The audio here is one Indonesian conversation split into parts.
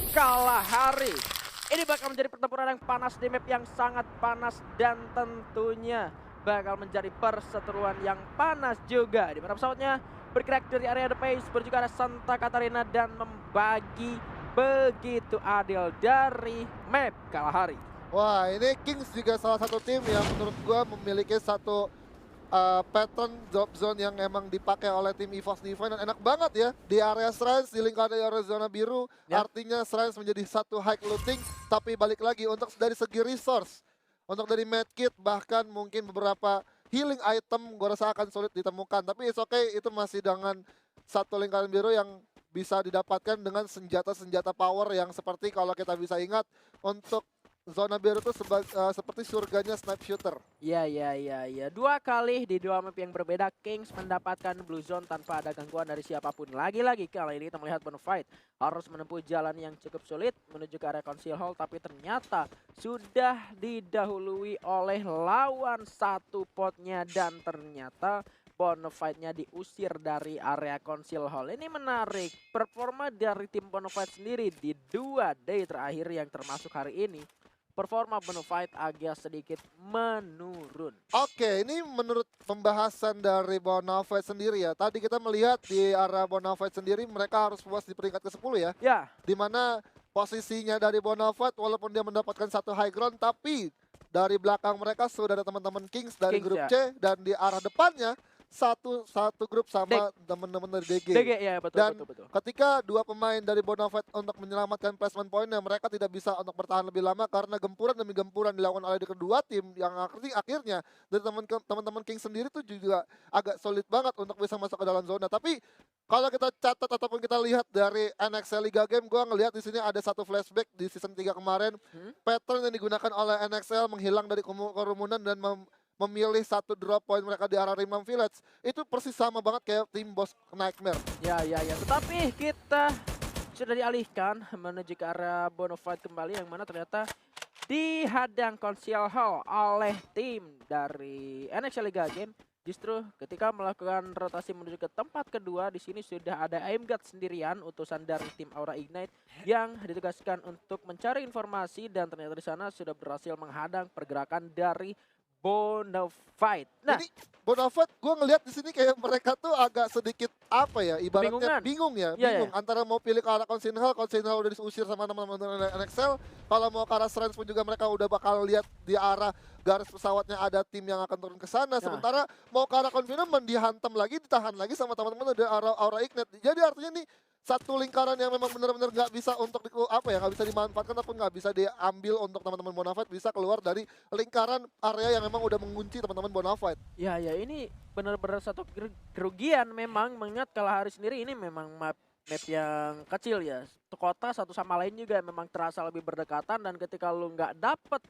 Kalahari. Ini bakal menjadi pertempuran yang panas di map yang sangat panas dan tentunya bakal menjadi perseteruan yang panas juga. Di mana pesawatnya bergerak dari area the pace menuju ke arah Santa Catarina dan membagi begitu adil dari map Kalahari. Wah, ini Kings juga salah satu tim yang menurut gua memiliki satu pattern drop zone yang emang dipakai oleh tim EVOS Divine dan enak banget ya di area Shrines, di lingkaran area zona biru. Ya. Artinya Shrines menjadi satu high looting, tapi balik lagi untuk dari segi resource, untuk dari medkit bahkan mungkin beberapa healing item gua rasa akan sulit ditemukan. Tapi it's okay, itu masih dengan satu lingkaran biru yang bisa didapatkan dengan senjata-senjata power yang seperti kalau kita bisa ingat untuk zona biru itu seperti surganya snipe shooter. Ya. Dua kali di dua map yang berbeda, Kings mendapatkan blue zone tanpa ada gangguan dari siapapun. Lagi-lagi kali ini kita melihat Bonafide harus menempuh jalan yang cukup sulit menuju ke area Council Hall, tapi ternyata sudah didahului oleh lawan satu potnya dan ternyata Bonafide-nya diusir dari area Council Hall. Ini menarik, performa dari tim Bonafide sendiri di 2 day terakhir yang termasuk hari ini. Performa Bonafide agak sedikit menurun. Oke, ini menurut pembahasan dari Bonafide sendiri ya. Tadi kita melihat di arah Bonafide sendiri mereka harus puas di peringkat ke-10 ya. Ya, Dimana posisinya dari Bonafide walaupun dia mendapatkan satu high ground, tapi dari belakang mereka sudah ada teman-teman Kings dari Kings, grup ya. C, dan di arah depannya satu grup sama teman-teman dari DG. DG ya betul, Dan betul. ketika dua pemain dari Bonafide untuk menyelamatkan placement pointnya, mereka tidak bisa untuk bertahan lebih lama karena gempuran demi gempuran dilakukan oleh kedua tim yang akhirnya dari teman-teman King sendiri tuh juga agak sulit banget untuk bisa masuk ke dalam zona. Tapi kalau kita catat ataupun kita lihat dari NXL Liga Game, gua ngelihat di sini ada satu flashback di season 3 kemarin. Pattern yang digunakan oleh NXL menghilang dari kerumunan dan memilih satu drop point mereka di arah Rimam Village itu persis sama banget kayak tim Boss Nightmare. Ya. Tetapi kita sudah dialihkan menuju ke arah Bonafide kembali yang mana ternyata dihadang Council Hall oleh tim dari NXL Liga Game. Justru ketika melakukan rotasi menuju ke tempat kedua, di sini sudah ada Aimgad sendirian, utusan dari tim Aura Ignite yang ditugaskan untuk mencari informasi dan ternyata di sana sudah berhasil menghadang pergerakan dari Bonafide. Nah, Jadi Bonafide gue ngelihat di sini kayak mereka tuh agak sedikit apa ya, ibaratnya bingung Iya. antara mau pilih ke arah Council Hall udah diusir sama teman-teman NXL. Kalau mau ke arah Shrines pun juga mereka udah bakal lihat di arah garis pesawatnya ada tim yang akan turun ke sana. Sementara mau ke arah Confinement dihantam lagi, ditahan lagi sama teman-teman dari Aura Ignite. Jadi artinya nih satu lingkaran yang memang benar-benar nggak bisa untuk nggak bisa dimanfaatkan ataupun nggak bisa diambil untuk teman-teman Bonafide bisa keluar dari lingkaran area yang memang udah mengunci teman-teman Bonafide. Ya ini benar-benar satu kerugian memang, mengingat Kalahari sendiri ini memang map yang kecil ya. Kota satu sama lain juga memang terasa lebih berdekatan dan ketika lu nggak dapet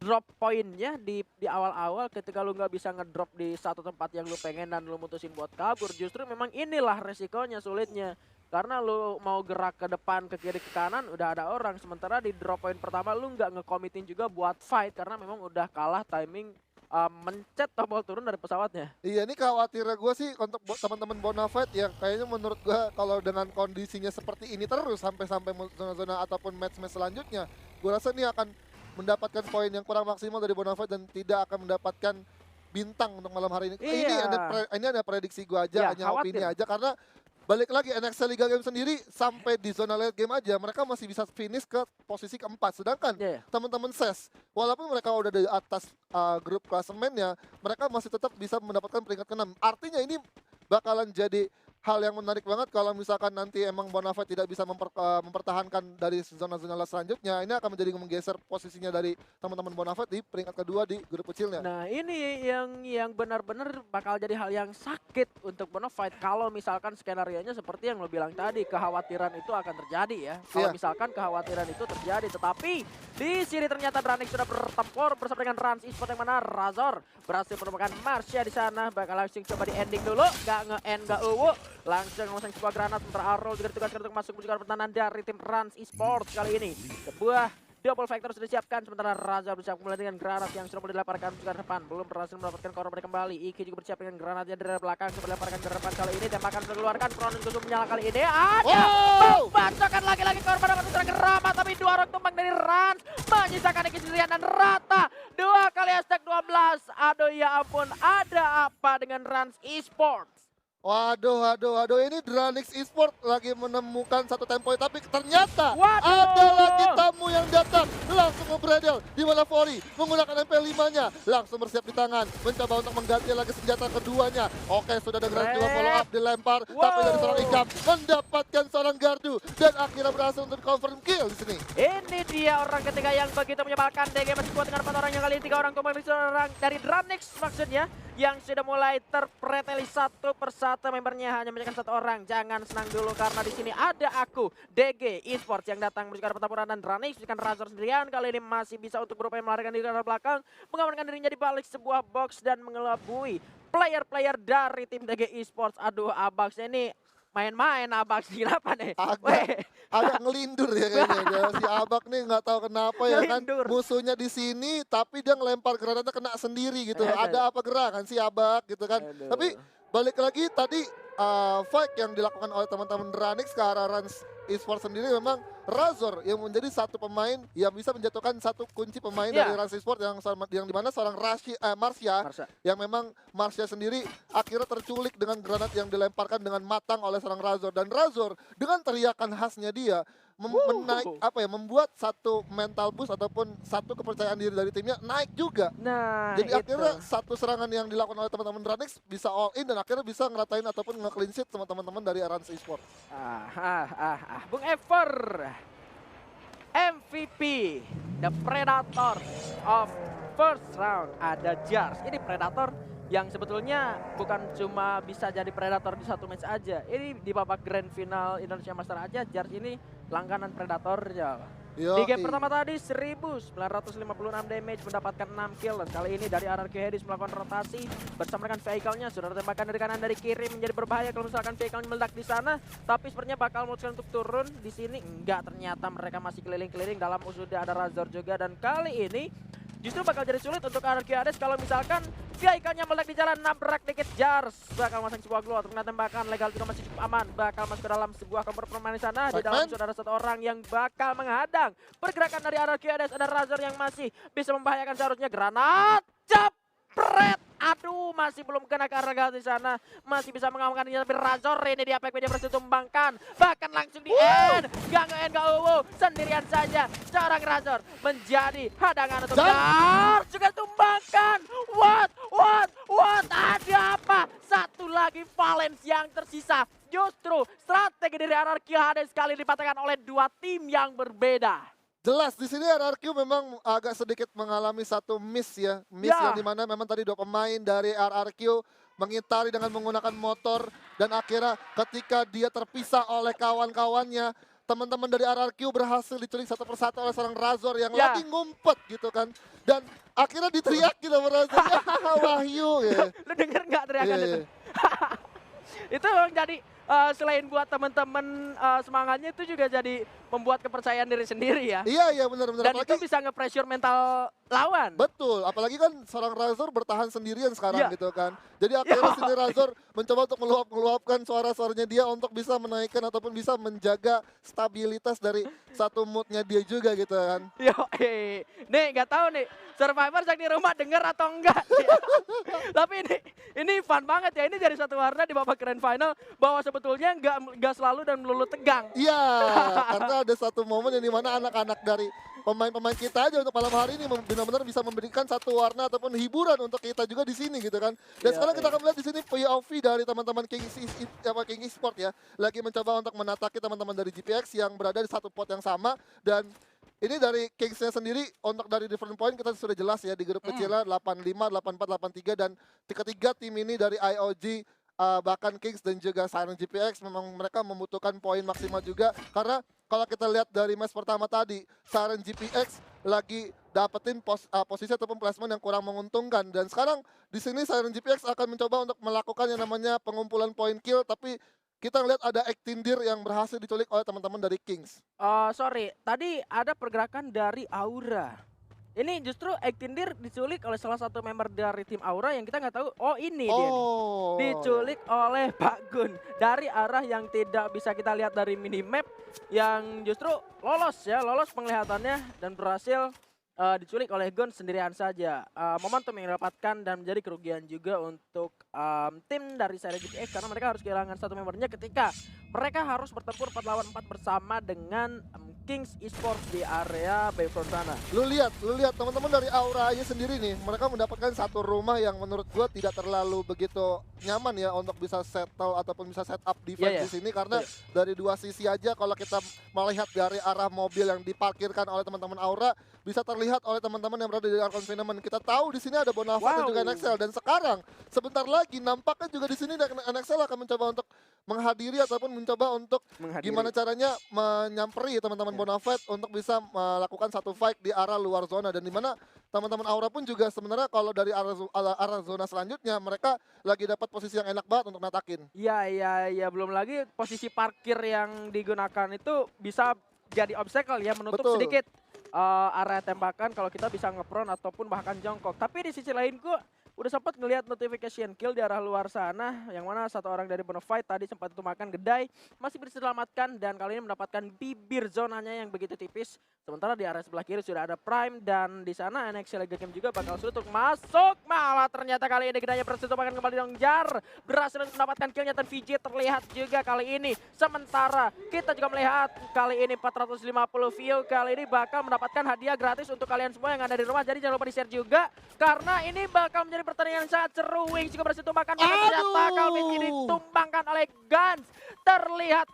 drop pointnya di awal-awal, ketika lu nggak bisa ngedrop di satu tempat yang lu pengen dan lu mutusin buat kabur, justru memang inilah resikonya, sulitnya. Karena lu mau gerak ke depan, ke kiri, ke kanan udah ada orang, sementara di drop point pertama lu nggak nge-committing juga buat fight karena memang udah kalah timing mencet tombol turun dari pesawatnya. Iya, ini khawatirnya gue sih untuk teman-teman Bonafide ya, kayaknya menurut gue kalau dengan kondisinya seperti ini terus sampai zona-zona ataupun match-match selanjutnya, gue rasa ini akan mendapatkan poin yang kurang maksimal dari Bonafide dan tidak akan mendapatkan bintang untuk malam hari ini. Iya. Ini ada prediksi gue aja, hanya opini aja, karena balik lagi NXL Liga Game sendiri sampai di zona late game aja mereka masih bisa finish ke posisi keempat, sedangkan teman-teman SES walaupun mereka udah di atas grup klasemennya, mereka masih tetap bisa mendapatkan peringkat ke-6. Artinya ini bakalan jadi hal yang menarik banget kalau misalkan nanti emang Bonafide tidak bisa mempertahankan dari zona-zona selanjutnya. Ini akan menjadi menggeser posisinya dari teman-teman Bonafide di peringkat kedua di grup kecilnya. Nah ini yang benar-benar bakal jadi hal yang sakit untuk Bonafide kalau misalkan skenario-nya seperti yang lo bilang tadi, kekhawatiran itu akan terjadi ya. Kalau misalkan kekhawatiran itu terjadi, tetapi di sini ternyata Dranik sudah bertempur bersama dengan Rans Esports yang mana Razor berhasil menemukan Marsha di sana. Bakal langsung coba di ending dulu, nggak nge-end, nggak langsung memasang sebuah granat, sementara Arrow juga ditugaskan untuk masuk menuju pertahanan dari tim Rans Esports kali ini. Sebuah double factor sudah disiapkan, sementara Raza bersiap kembali dengan granat yang sudah mulai dilemparkan ke depan. Belum berhasil mendapatkan korban kembali. Iki juga bersiap dengan granatnya dari belakang, coba dilemparkan ke depan kali ini. Tembakan sudah keluarkan, Cronin Kusum menyala kali ini. Ada pembacokan lagi korban dapat Rans menyisakan Iki sendirian dan rata. 2 kali hashtag 12. Aduh ya ampun, ada apa dengan Rans Esports? Waduh, ini Dranix Esports lagi menemukan satu tempo, tapi ternyata Waduh. ada lagi tamu yang datang, langsung ngebredel, di mana Fori menggunakan MP5-nya, langsung bersiap di tangan, mencoba untuk mengganti lagi senjata keduanya. Oke, sudah ada Grand juga follow up, dilempar, tapi dari seorang Ikam mendapatkan seorang gardu, dan akhirnya berhasil untuk confirm kill di sini. Ini dia orang ketiga yang begitu menyebalkan. DG masih kuat dengan 4 orang, yang kali ini 3 orang kembali seorang dari Dranix maksudnya, yang sudah mulai terpreteli satu persatu. Membernya hanya menyaksikan 1 orang. Jangan senang dulu karena di sini ada aku, DG Esports, yang datang menuju pertempuran, dan Dranix dengan Razor sendirian kali ini masih bisa untuk berupaya melarikan diri ke arah belakang, mengamankan dirinya di balik sebuah box dan mengelabui player-player dari tim DG Esports. Aduh, Abax ini main-main. Abax kenapa nih? Agak ngelindur ya kayaknya. Si Abak nih nggak tahu kenapa ya kan, Ngelindur. musuhnya di sini tapi dia ngelempar granatnya kena sendiri gitu. Ada apa gerakan si Abak gitu kan. Aduh. Tapi balik lagi tadi fight yang dilakukan oleh teman-teman Dranix ke arah Rans Esports sendiri, memang Razor yang menjadi satu pemain yang bisa menjatuhkan satu kunci pemain dari Rans Esports, yang dimana seorang Marsha yang memang Marsha sendiri akhirnya terculik dengan granat yang dilemparkan dengan matang oleh seorang Razor, dan Razor dengan teriakan khasnya dia membuat satu mental boost ataupun satu kepercayaan diri dari timnya naik juga. Nah, Jadi itu. akhirnya satu serangan yang dilakukan oleh teman-teman Dranix bisa all in, dan akhirnya bisa ngeratain ataupun nge-clean sheet teman-teman dari Rans Esports. Bung Ever, MVP, the Predator of first round, ada Jars. Ini Predator yang sebetulnya bukan cuma bisa jadi Predator di satu match aja. Ini di babak Grand Final Indonesia Master aja, Jars ini langganan Predatornya. Di game pertama tadi 1956 damage, mendapatkan 6 kill, dan kali ini dari RRQ Hades melakukan rotasi bersama dengan vehicle-nya. Sudah tembakan dari kanan dari kiri menjadi berbahaya kalau misalkan vehicle meledak di sana, tapi sepertinya bakal memutuskan untuk turun di sini. Enggak, ternyata mereka masih keliling-keliling. Dalam musuh ada Razor juga, dan kali ini justru bakal jadi sulit untuk RRQ Hades kalau misalkan vehicle-nya meledak di jalan. Nabrak dikit, Jars bakal masang sebuah glow untuk kena tembakan. Legal juga masih cukup aman, bakal masuk ke dalam sebuah kamar permainan di sana. Di dalam sudah ada 1 orang yang bakal menghadang pergerakan dari RRQ Hades. Ada Razor yang masih bisa membahayakan, seharusnya granat jepret. Aduh, masih belum kena ke arah di sana. Masih bisa mengamankan dirinya, tapi Razor ini di apex media berhasil tumbangkan. Bahkan langsung di end. Gak nge-end, gak sendirian saja. Seorang Razor menjadi hadangan untuk Jars. Juga tumbangkan. What? Ada apa? Satu lagi Valens yang tersisa. Justru strategi dari RRQ Hades kali dipatahkan oleh 2 tim yang berbeda. Jelas di sini RRQ memang agak sedikit mengalami satu miss ya. Yang dimana memang tadi 2 pemain dari RRQ mengitari dengan menggunakan motor, dan akhirnya ketika dia terpisah oleh kawan-kawannya, teman-teman dari RRQ berhasil diculik satu persatu oleh seorang Razor yang lagi ngumpet gitu kan. Dan akhirnya diteriakin sama Razor, Wahyu ya. Lu denger nggak teriakan itu? Itu memang jadi selain buat teman-teman semangatnya, itu juga jadi membuat kepercayaan diri sendiri ya. Iya benar. Dan apalagi, itu bisa nge-pressure mental lawan. Betul, apalagi kan seorang Razor bertahan sendirian sekarang gitu kan. Jadi akhirnya sini Razor mencoba untuk meluapkan suara-suaranya dia untuk bisa menaikkan ataupun bisa menjaga stabilitas dari satu moodnya dia juga gitu kan. Nih nggak tahu nih Survivor yang di rumah denger atau enggak. Tapi ini fun banget ya. Ini jadi satu warna di babak grand final bahwa sebetulnya nggak selalu dan melulu tegang. Iya, karena ada satu momen yang dimana anak-anak dari pemain-pemain kita aja untuk malam hari ini benar-benar bisa memberikan satu warna ataupun hiburan untuk kita juga di sini gitu kan. Dan sekarang kita akan melihat di sini POV dari teman-teman King Esports ya, lagi mencoba untuk menataki teman-teman dari GPX yang berada di satu pot yang sama. Dan ini dari Kings-nya sendiri, untuk dari different point kita sudah jelas ya, di grup kecilnya 85, 84, 83, dan ketiga tim ini dari IOG, bahkan Kings dan juga Siren GPX memang mereka membutuhkan poin maksimal juga, karena kalau kita lihat dari match pertama tadi, Siren GPX lagi dapetin posisi ataupun placement yang kurang menguntungkan, dan sekarang di sini Siren GPX akan mencoba untuk melakukan yang namanya pengumpulan poin kill, tapi kita lihat ada Ektindir yang berhasil diculik oleh teman-teman dari Kings. Sorry, tadi ada pergerakan dari Aura. Ini justru Ektindir diculik oleh salah satu member dari tim Aura yang kita nggak tahu. Oh ini dia nih. Oh. Diculik oleh Pak Gun dari arah yang tidak bisa kita lihat dari minimap, yang justru lolos penglihatannya dan berhasil diculik oleh Gun sendirian saja. Momentum yang didapatkan dan menjadi kerugian juga untuk tim dari seri GPX karena mereka harus kehilangan satu membernya ketika mereka harus bertempur 4 lawan 4 bersama dengan Kings Esports di area Bayfront sana. Lu lihat teman-teman dari Aura aja sendiri nih, mereka mendapatkan satu rumah yang menurut gua tidak terlalu begitu nyaman ya untuk bisa settle ataupun bisa set up defense di sini karena dari dua sisi aja kalau kita melihat dari arah mobil yang diparkirkan oleh teman-teman Aura bisa terlihat oleh teman-teman yang berada di area confinement. Kita tahu di sini ada Bonafide dan juga NXL dan sekarang sebentar lagi nampaknya juga di sini NXL akan mencoba untuk menghadiri ataupun mencoba untuk gimana caranya menyamperi teman-teman Bonafide untuk bisa melakukan satu fight di arah luar zona dan dimana teman-teman Aura pun juga sebenarnya kalau dari arah zona selanjutnya mereka lagi dapat posisi yang enak banget untuk natakin. Iya, belum lagi posisi parkir yang digunakan itu bisa jadi obstacle ya, menutup sedikit area tembakan kalau kita bisa ngepron ataupun bahkan jongkok. Tapi di sisi lain gua udah sempat ngelihat notification kill di arah luar sana yang mana satu orang dari Bonafide tadi sempat itu makan gedai masih bisa diselamatkan dan kali ini mendapatkan bibir zonanya yang begitu tipis. Sementara di area sebelah kiri sudah ada Prime dan di sana NXL Liga Game juga bakal sulit untuk masuk. Malah ternyata kali ini gedainya berhasil makan kembali dong Jar. Berhasil mendapatkan killnya dan VJ terlihat juga kali ini. Sementara kita juga melihat kali ini 450 view kali ini bakal mendapatkan hadiah gratis untuk kalian semua yang ada di rumah. Jadi jangan lupa di-share juga karena ini bakal menjadi pertandingan yang sangat seru. Wings juga berhasil tumbangkan. Ternyata Calvin ini ditumbangkan oleh Guns. Terlihat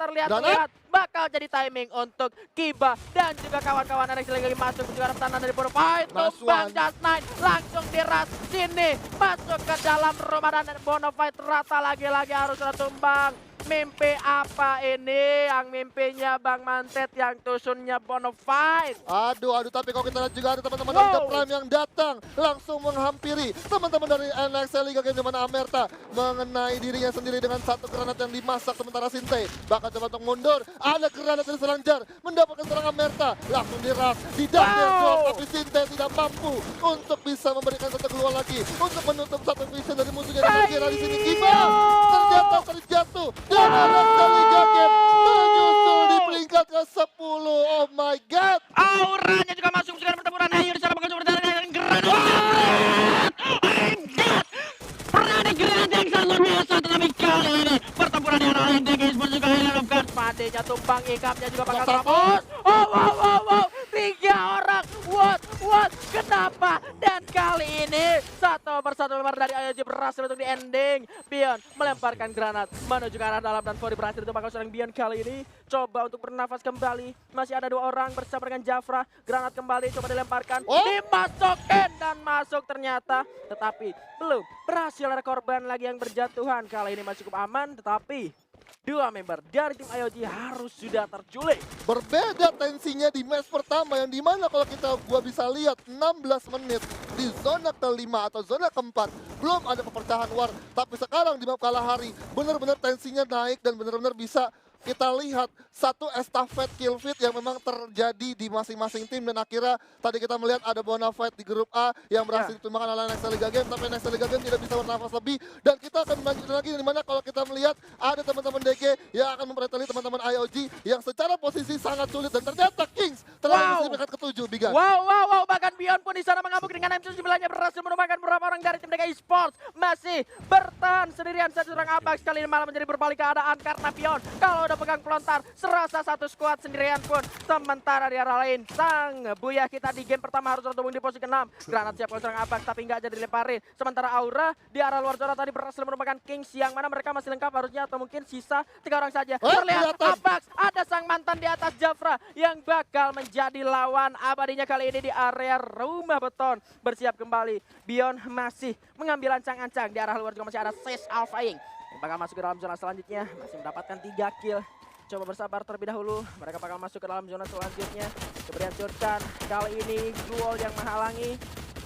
bakal jadi timing untuk Kiba dan juga kawan-kawan NXL lagi masuk juga pertahanan dari Bonafide. Tumbang Just Nine langsung diras sini masuk ke dalam rumah dan Bonafide rata lagi-lagi harus tumbang. Mimpi apa ini? Yang mimpinya Bang Mantet, yang tusunnya Bonafide. Aduh, tapi kalau kita lihat juga ada teman-teman dari The Prime yang datang langsung menghampiri teman-teman dari NXL Liga Game di mana Amerta mengenai dirinya sendiri dengan satu granat yang dimasak sementara Sinte bakal coba untuk mundur. Ada granat dari Selanjar mendapatkan serangan Amerta langsung diras di drop tapi Sinte tidak mampu untuk bisa memberikan satu keluar lagi untuk menutup satu vision dari musuhnya dan kira di sini Kiba ternyata terjatuh. Dan NXL Liga Game menyusul di peringkat ke-10. Oh my god. Auranya juga masuk ke pertempuran. Ayo di sana bakal coba dengan granat. Granat yang sangat luar biasa tetapi kali ini pertempuran yang oleh DG Esports juga dilakukan. Padenya tumbang, Ikapnya juga bakal terapos. Wow. 3 orang. What? Kenapa? Dan kali ini satu persatu member dari IOG berhasil untuk di ending. Bion melemparkan granat menuju ke arah dalam dan Fori berhasil itu bakal serang Bion kali ini. Coba untuk bernafas kembali. Masih ada 2 orang bersama dengan Jafra. Granat kembali coba dilemparkan. Dimasukin dan masuk ternyata. Tetapi belum berhasil, ada korban lagi yang berjatuhan. Kali ini masih cukup aman tetapi 2 member dari tim IOG harus sudah terculik. Berbeda tensinya di match pertama yang dimana kalau gua bisa lihat 16 menit di zona kelima atau zona keempat belum ada pepecahan war. Tapi sekarang di map Kalahari benar-benar tensinya naik dan benar-benar bisa kita lihat satu estafet kill feed yang memang terjadi di masing-masing tim dan akhirnya tadi kita melihat ada Bonafide di grup A yang berhasil ditumbangkan oleh NXL Liga Game tapi NXL Liga Game tidak bisa bernafas lebih dan kita akan melanjutkan lagi dimana kalau kita melihat ada teman-teman DG yang akan mempereteli teman-teman IOG yang secara posisi sangat sulit dan ternyata Kings telah di peringkat ke-7 Bigan. Wow, bahkan Bion pun di sana mengamuk dengan M sebelahnya berhasil menumbangkan beberapa orang dari tim DG Esports masih bertahan sendirian satu orang Abax kali ini malah menjadi berbalik keadaan karena Bion kalau udah pegang pelontar serasa satu skuad sendirian pun. Sementara di arah lain sang Buya kita di game pertama harus terhubung di posisi ke-6. Granat siap untuk serang Abax tapi nggak jadi dilemparin. Sementara Aura di arah luar zona tadi berhasil merupakan Kings yang mana mereka masih lengkap harusnya atau mungkin sisa 3 orang saja. Terlihat Abax ada sang mantan di atas Jafra yang bakal menjadi lawan abadinya kali ini di area rumah beton. Bersiap kembali. Bion masih mengambil ancang-ancang di arah luar juga masih ada Sis Alphaing yang bakal masuk ke dalam zona selanjutnya masih mendapatkan 3 kill. Coba bersabar terlebih dahulu, mereka bakal masuk ke dalam zona selanjutnya. Coba dihancurkan, kali ini Duel yang menghalangi.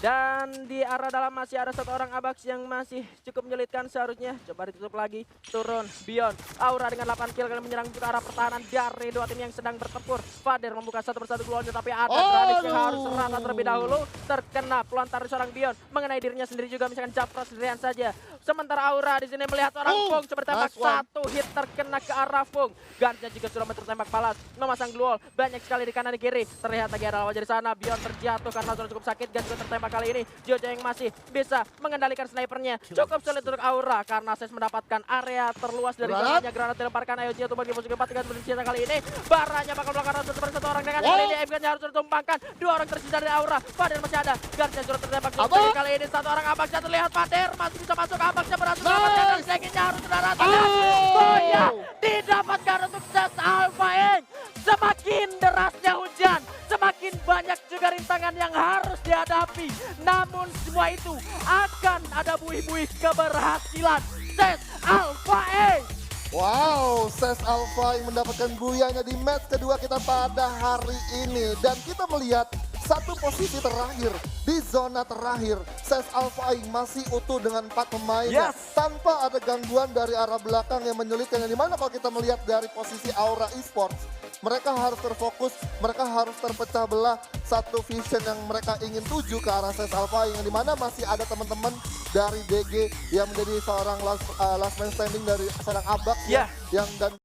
Dan di arah dalam masih ada satu orang Abax yang masih cukup menyulitkan seharusnya. Coba ditutup lagi. Turun. Beyond. Aura dengan 8 kill kali menyerang ke arah pertahanan dari dua tim yang sedang bertempur. Fadir membuka satu persatu peluangnya, tapi ada Granix yang harus rata terlebih dahulu. Terkena pelontar seorang Beyond. Mengenai dirinya sendiri juga, misalkan Japra sendirian saja. Sementara Aura di sini melihat orang Fung coba tembak satu hit terkena ke arah Fung. Gunsnya juga sudah tertembak balas. Memasang glue wall. Banyak sekali di kanan dan kiri. Terlihat lagi ada lawan di sana. Beyond terjatuh karena sudah cukup sakit. Guns juga tertembak kali ini. Jojo yang masih bisa mengendalikan snipernya. Cukup sulit untuk Aura karena Ses mendapatkan area terluas dari zonanya. Granat dilemparkan. Ayo Jia tumbang di posisi keempat dengan bersenjata kali ini. Baranya bakal melakukan satu orang dengan kali ini. FG harus ditumbangkan. Dua orang tersisa dari Aura. Fadir masih ada. Gunsnya sudah tertembak. Kali ini satu orang Abax terlihat. Fadir masih bisa masuk. Abaxnya berhasil mendapatkan dan seginya harus sudah rata. Goya didapatkan untuk Ses Alpha Eng. Semakin derasnya hujan, semakin banyak juga rintangan yang harus dihadapi. Namun semua itu akan ada buih-buih keberhasilan Ses Alpha Eng. Wow, Ses Alpha yang mendapatkan buyanya di match kedua kita pada hari ini. Dan kita melihat satu posisi terakhir di zona terakhir. Ses Alpha masih utuh dengan 4 pemain tanpa ada gangguan dari arah belakang yang menyulitkan. Yang dimana kalau kita melihat dari posisi Aura Esports, mereka harus terfokus, mereka harus terpecah belah satu vision yang mereka ingin tuju ke arah Ses Alpha, yang dimana masih ada teman-teman dari DG yang menjadi seorang last man standing dari seorang Abax yang dan